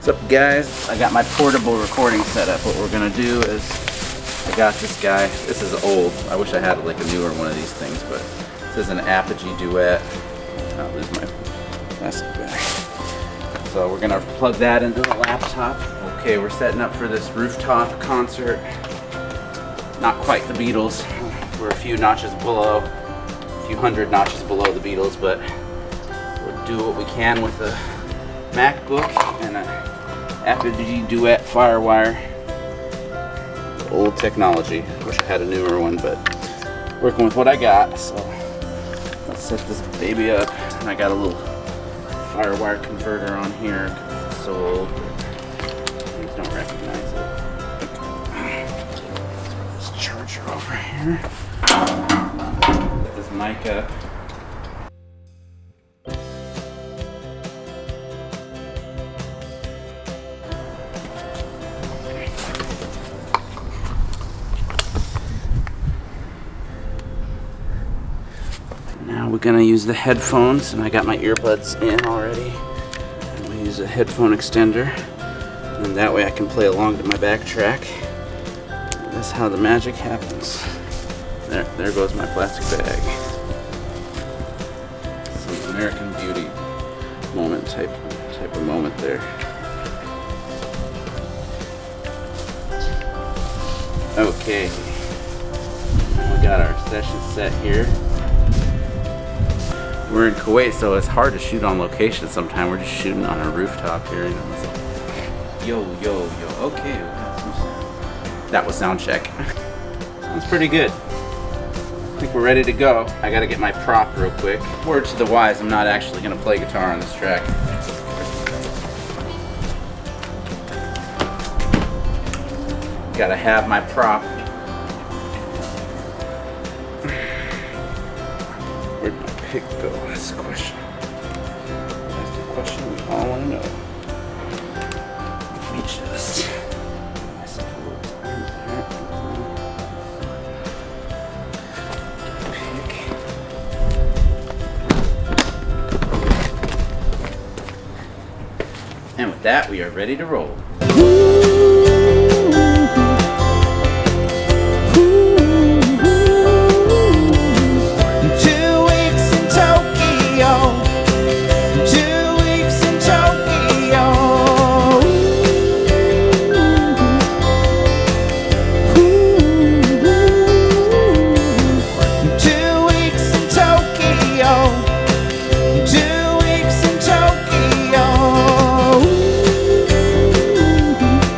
What's up, guys? I got my portable recording set up. What we're gonna do is, I got this guy. This is old. I wish I had like a newer one of these things, but this is an Apogee Duet. I'll lose my plastic bag. So we're gonna plug that into the laptop. Okay, we're setting up for this rooftop concert. Not quite the Beatles. We're a few notches below, a few hundred notches below the Beatles, but we'll do what we can with the MacBook and a Apogee Duet Firewire. Old technology. Wish I had a newer one, but working with what I got. So let's set this baby up. And I got a little Firewire converter on here. It's so old. Please don't recognize it. This charger over here. Set this mic up. Now we're gonna use the headphones, and I got my earbuds in already. And we use a headphone extender, and that way I can play along to my backtrack. That's how the magic happens. There goes my plastic bag. Some American Beauty moment type of moment there. Okay, we got our session set here. We're in Kuwait, so it's hard to shoot on location sometimes. We're just shooting on a rooftop here. You know, so. Yo. Okay, that was sound check. Sounds pretty good. I think we're ready to go. I gotta get my prop real quick. Word to the wise, I'm not actually gonna play guitar on this track. Gotta have my prop. Where'd my pick go? That's the question. That's the question we all want to know. Let me just myself a little time there. Pick. And with that, we are ready to roll.